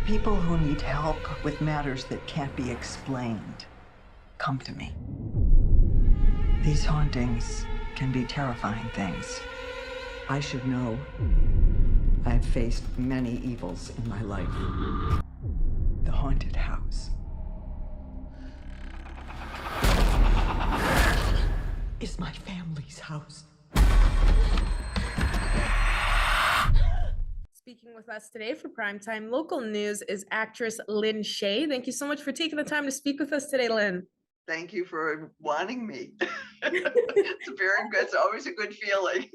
People who need help with matters that can't be explained come to me. These hauntings can be terrifying things. I should know. I've faced many evils in my life. The haunted house is my family's house. Speaking with us today for Primetime Local News is actress Lin Shaye. Thank you so much for taking the time to speak with us today, Lin. Thank you for wanting me. It's very good. It's always a good feeling.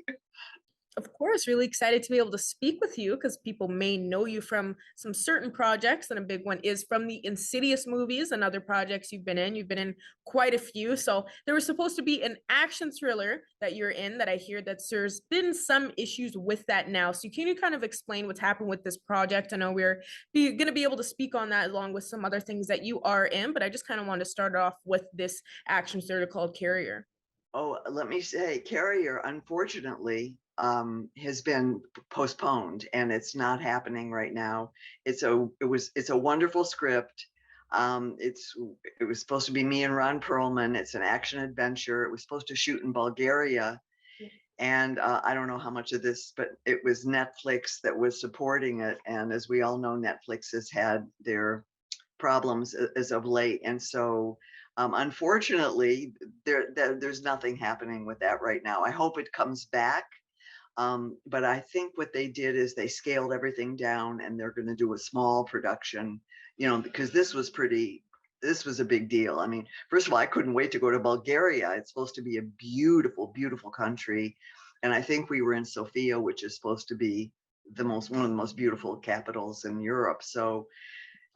Of course, really excited to be able to speak with you because people may know you from some certain projects, and a big one is from the Insidious movies and other projects you've been in. You've been in quite a few. So there was supposed to be an action thriller that you're in that I hear that there's been some issues with that now. So can you kind of explain what's happened with this project? I know we're going to be able to speak on that along with some other things that you are in, but I just kind of want to start off with this action thriller called Carrier. Oh, let me say, Carrier, unfortunately, has been postponed, and it's not happening right now. It's a wonderful script. It was supposed to be me and Ron Perlman. It's an action adventure. It was supposed to shoot in Bulgaria, and I don't know how much of this, but it was Netflix that was supporting it. And as we all know, Netflix has had their problems as of late, and so unfortunately, there's nothing happening with that right now. I hope it comes back, but I think what they did is they scaled everything down, and they're going to do a small production, because this was a big deal. I mean, first of all, I couldn't wait to go to Bulgaria. It's supposed to be a beautiful, beautiful country, and I think we were in Sofia, which is supposed to be one of the most beautiful capitals in Europe. So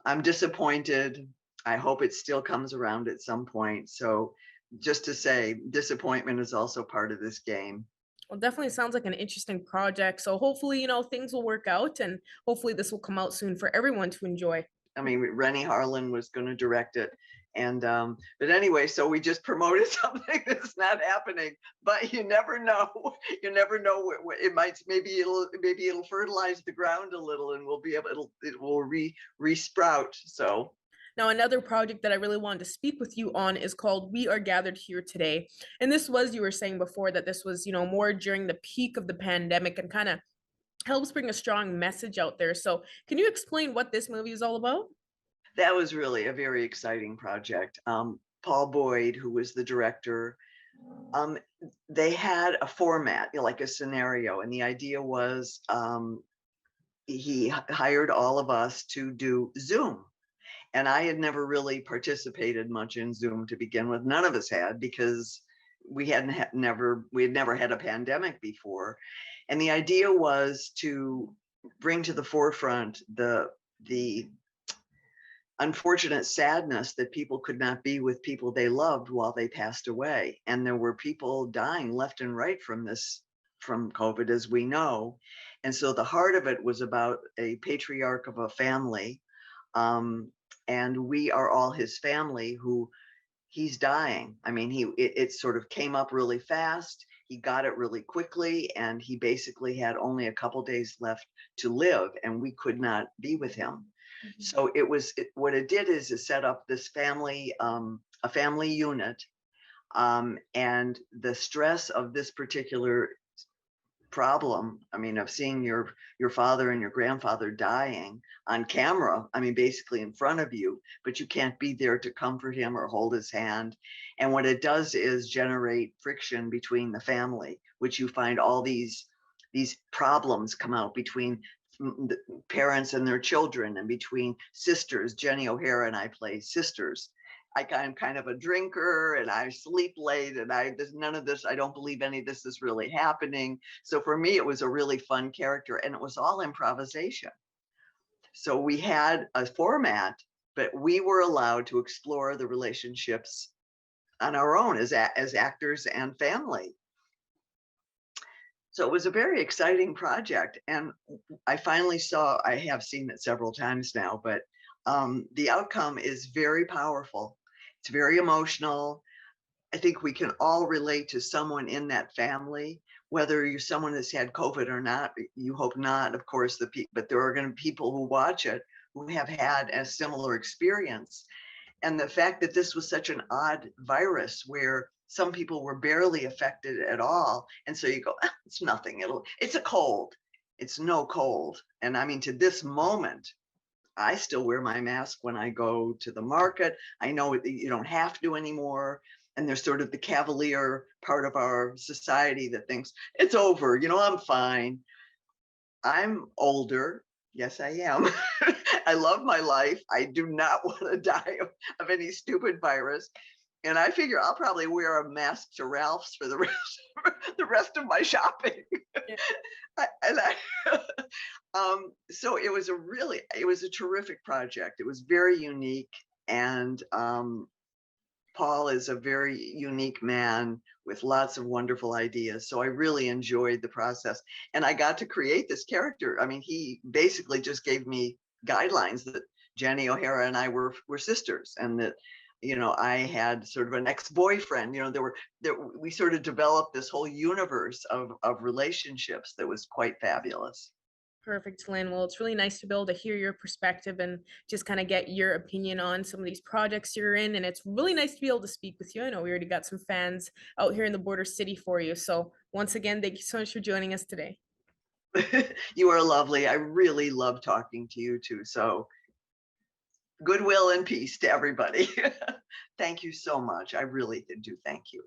I'm disappointed. I hope it still comes around at some point. So just to say, disappointment is also part of this game. Well, definitely sounds like an interesting project. So hopefully, things will work out and hopefully this will come out soon for everyone to enjoy. I mean, Rennie Harlan was going to direct it. And but anyway, so we just promoted something that's not happening, but you never know. You never know. It might, maybe it'll fertilize the ground a little, and we'll be able, it will re-sprout. So now, another project that I really wanted to speak with you on is called We Are Gathered Here Today. And this was, you were saying before that this was, more during the peak of the pandemic and kind of helps bring a strong message out there. So can you explain what this movie is all about? That was really a very exciting project. Paul Boyd, who was the director, they had a format, like a scenario, and the idea was he hired all of us to do Zoom. And I had never really participated much in Zoom to begin with. None of us had, because we had never had a pandemic before. And the idea was to bring to the forefront the unfortunate sadness that people could not be with people they loved while they passed away. And there were people dying left and right from COVID, as we know. And so the heart of it was about a patriarch of a family. And we are all his family who he's dying. I mean, it sort of came up really fast. He got it really quickly, and he basically had only a couple days left to live, and we could not be with him. Mm-hmm. So what it did is it set up this family, a family unit, and the stress of this particular problem, I mean, of seeing your father and your grandfather dying on camera, I mean, basically in front of you, but you can't be there to comfort him or hold his hand. And what it does is generate friction between the family, which you find all these problems come out between the parents and their children, and between sisters. Jenny O'Hara and I play sisters. I'm kind of a drinker, and I sleep late, and there's none of this. I don't believe any of this is really happening. So for me, it was a really fun character, and it was all improvisation. So we had a format, but we were allowed to explore the relationships on our own as actors and family. So it was a very exciting project, and I have seen it several times now, but the outcome is very powerful. It's very emotional. I think we can all relate to someone in that family, whether you're someone that's had COVID or not. You hope not, of course, but there are going to be people who watch it who have had a similar experience. And the fact that this was such an odd virus where some people were barely affected at all. And so you go, "Ah, it's nothing. It's a cold. It's no cold." And I mean, to this moment, I still wear my mask when I go to the market. I know you don't have to anymore. And there's sort of the cavalier part of our society that thinks it's over, I'm fine. I'm older. Yes, I am. I love my life. I do not want to die of any stupid virus. And I figure I'll probably wear a mask to Ralph's for the rest of my shopping. Yeah. And so it was a terrific project. It was very unique. And Paul is a very unique man with lots of wonderful ideas. So I really enjoyed the process. And I got to create this character. I mean, he basically just gave me guidelines that Jenny O'Hara and I were sisters, and that, I had sort of an ex-boyfriend. We sort of developed this whole universe of relationships that was quite fabulous. Perfect, Lynn. Well, it's really nice to be able to hear your perspective and just kind of get your opinion on some of these projects you're in. And it's really nice to be able to speak with you. I know we already got some fans out here in the border city for you. So once again, thank you so much for joining us today. You are lovely. I really love talking to you too. So goodwill and peace to everybody. Thank you so much. I really do. Thank you.